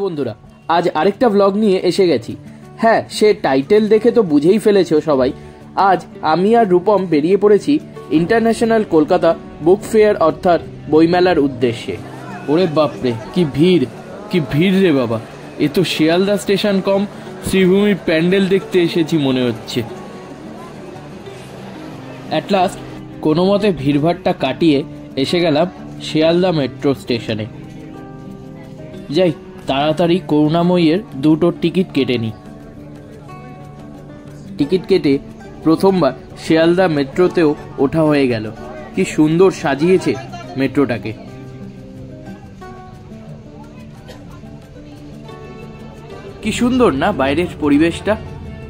বন্ধুরা, আজ আরেকটা ব্লগ নিয়ে এসে গেছি। হ্যাঁ, সে টাইটেল দেখে তো বুঝেই ফেলেছো সবাই। আজ আমি আর রূপম বেরিয়ে পড়েছি ইন্টারন্যাশনাল কলকাতা বুক ফেয়ার অর্থাৎ বইমেলার উদ্দেশ্যে। ওরে বাপরে, কি ভিড় রে বাবা! এ তো শিয়ালদা স্টেশন কম শ্রীভূমির প্যান্ডেল দেখতে এসেছি মনে হচ্ছে। অ্যাট লাস্ট কোনো মতে ভিড়ভাড়টা কাটিয়ে এসে গেলাম শিয়ালদা মেট্রো স্টেশনে। যাই তাড়াতাড়ি করুণাময়ীর দুটো টিকিট কেটে নিই। টিকিট কেটে প্রথমবার শিয়ালদা মেট্রোতেও ওঠা হয়ে গেল। কি সুন্দর সাজিয়েছে মেট্রোটাকে। কি সুন্দর না বাইরের পরিবেশটা।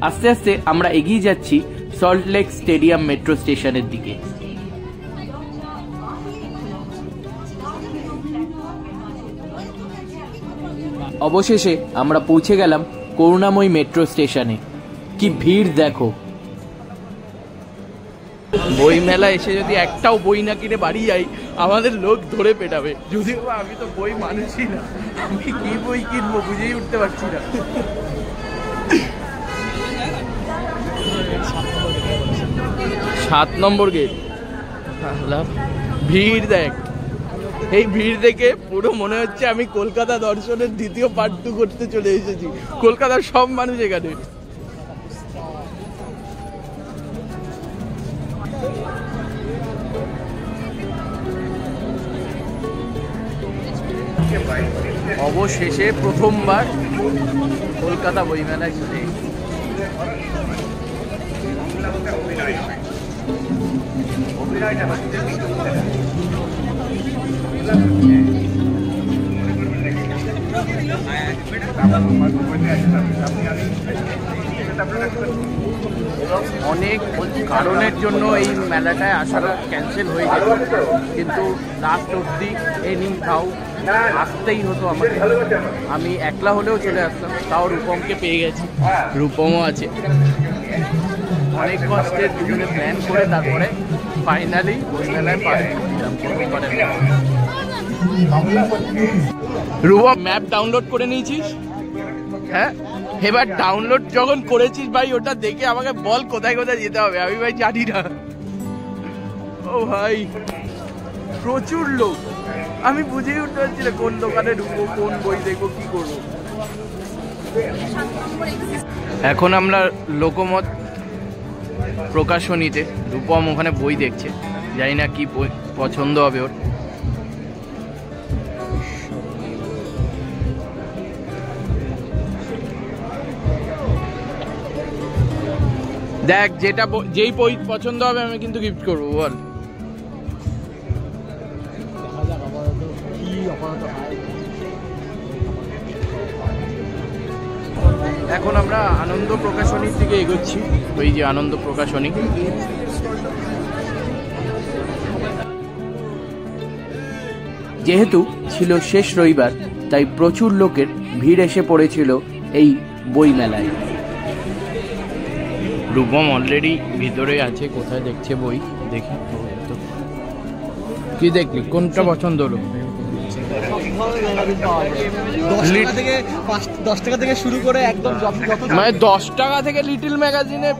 আস্তে আস্তে আমরা এগিয়ে যাচ্ছি সল্টলেক স্টেডিয়াম মেট্রো স্টেশনের দিকে। অবশেষে আমরা পৌঁছে গেলাম করুণাময়ী মেট্রো স্টেশনে। কি ভিড় দেখো! বই মেলা এসে যদি একটাও বই না কিনে বাড়ি যাই, আমাদের লোক ধরে পেটাবে। যদিও আমি তো বই মানুষই না, আমি কি বই কিনবো বুঝেই উঠতে পারছি না। 7 নম্বর গেট। ভিড় দেখ, এই ভিড় দেখে পুরো মনে হচ্ছে আমি কলকাতা দর্শনের দ্বিতীয় পার্ট 2 করতে চলে এসেছি। কলকাতার সব মানুষ এখানে। অবশেষে প্রথমবার কলকাতা বইমেলায় চলে অনেক কারণের জন্য এই মেলাটায় আসাটা ক্যান্সেল হয়ে গেল, কিন্তু লাস্ট অবধি এনি তাও আসতেই হতো আমাকে। আমি একলা হলেও চলে আসতাম, তাও রূপমকে পেয়ে গেছি, রূপমও আছে। অনেক কষ্টের দুজনে প্ল্যান করে তারপরে ফাইনালি মেলায় পারে প্রথমবারের। রূপম ম্যাপ ডাউনলোড করে নিয়েছিস? হ্যাঁ, এবার ডাউনলোড যখন করেছিস ভাই, ওটা দেখে আমাকে বল কোথায় কোথায় যেতে হবে। আমি ভাই জানি না। ও ভাই, প্রচুর লোক। আমি বুঝেই উঠতে পারছি না কোন দোকানে ঢুকবো, কোন বই দেখবো, কি করবো। এখন আমরা লোকমত প্রকাশনীতে। রূপম ওখানে বই দেখছে, জানি না কি বই পছন্দ হবে ওর। দেখ, যেই বই পছন্দ হবে আমি কিন্তু গিফট করবো। বল। এখন আমরা আনন্দ প্রকাশনীর দিকে এগোচ্ছি। ওই যে আনন্দ প্রকাশনী। যেহেতু ছিল শেষ রবিবার, তাই প্রচুর লোকের ভিড় এসে পড়েছিল এই বই মেলায়। রূপম অলরেডি ভিতরে আছে, কোথায় দেখছে বই। দেখি কি দেখলি, কোনটা পছন্দ হলো? 10 টাকা থেকে শুরু করে একদম, মানে 10 টাকা থেকে লিটল ম্যাগাজিনে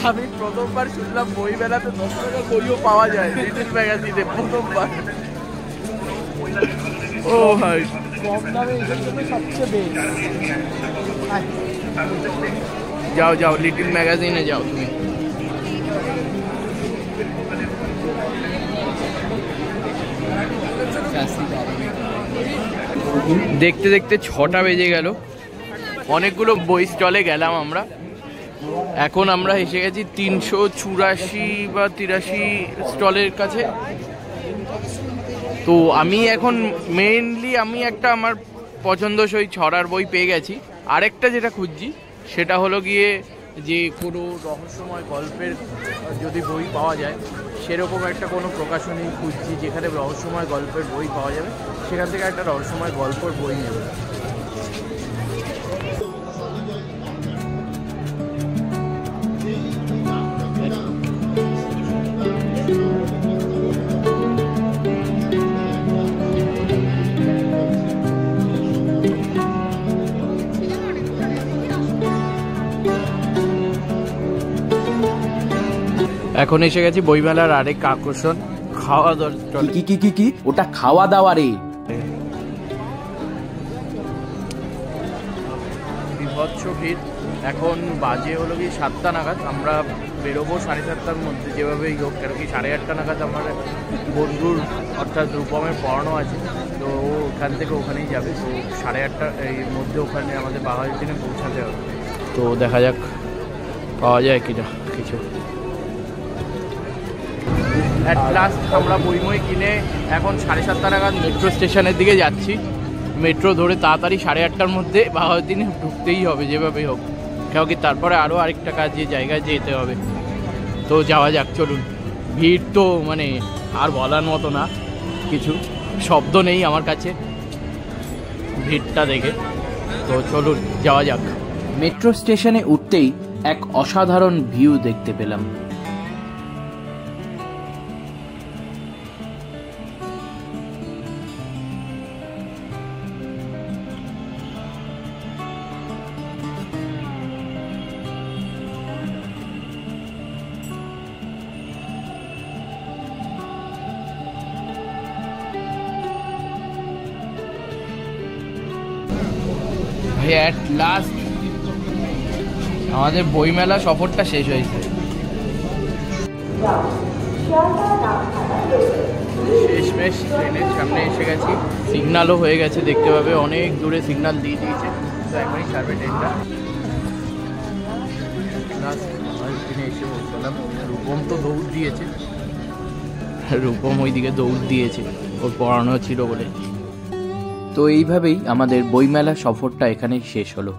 আমি প্রথমবার শুনলাম বই মেলাতে 10 টাকা বইও পাওয়া যায় লিটল ম্যাগাজিনে, প্রথমবার। ও ভাই, কম দামে সবচেয়ে বেস্ট। যাও যাও, লিটল ম্যাগাজিনে যাও তুমি। দেখতে দেখতে 6টা বেজে গেল। অনেকগুলো বই স্টলে গেলাম আমরা। এখন আমরা এসে গেছি 384 বা 83 স্টলের কাছে। তো আমি এখন মেইনলি একটা আমার পছন্দসই ছড়ার বই পেয়ে গেছি। আরেকটা যেটা খুঁজছি সেটা হলো গিয়ে যে কোনো রহস্যময় গল্পের যদি বই পাওয়া যায়, সেরকম একটা কোনো প্রকাশনী খুঁজছি যেখানে রহস্যময় গল্পের বই পাওয়া যাবে। সেখান থেকে একটা রহস্যময় গল্পের বই নেব। এখন এসে গেছি বইমেলার আরেক আকর্ষণ, খাওয়া দাওয়া। কি ওটা খাওয়া দাওয়া রে? বিভৎস ভিড়। এখন বাজে হলো কি 7টা নাগাদ, আমরা বেরোবো 7:30টার মধ্যে যেভাবেই হোক, কেন কি 8:30 নাগাদ আমার বন্ধুর অর্থাৎ রূপমের পড়ানো আছে, তো ও ওখান থেকে ওখানেই যাবে। তো 8:30টার এই মধ্যে ওখানে আমাদের বাঘাযতীনে পৌঁছাতে হবে। তো দেখা যাক পাওয়া যায় কিনা কিছু। অ্যাট লাস্ট আমরা বইমই কিনে এখন 7:30 নাগাদ মেট্রো স্টেশনের দিকে যাচ্ছি। মেট্রো ধরে তাড়াতাড়ি 8:30টার মধ্যে বাঘাযতীনে ঢুকতেই হবে যেভাবেই হোক, কেন কি তারপরে আরও আরেকটা কাজ যে জায়গায় যেতে হবে। তো যাওয়া যাক, চলুন। ভিড় তো মানে আর বলার মতো না, কিছু শব্দ নেই আমার কাছে ভিড়টা দেখে। তো চলুন যাওয়া যাক। মেট্রো স্টেশনে উঠতেই এক অসাধারণ ভিউ দেখতে পেলাম। অ্যাট লাস্ট আমাদের বইমেলা সফরটা শেষ হয়েছে। শেষমেশ ট্রেনের সামনে এসে গেছি, সিগন্যালও হয়ে গেছে দেখতে পাবে, অনেক দূরে সিগন্যাল দিয়ে দিয়েছে। তো এখনই ছাড়বে ট্রেনটা। লাস্ট ট্রেনে এসে পৌঁছলাম। রূপম তো দৌড় দিয়েছে, রূপম ওইদিকে দৌড় দিয়েছে, ওর পড়ানো ছিল বলে। তো এইভাবেই আমাদের বইমেলা সফরটা এখানেই শেষ হলো।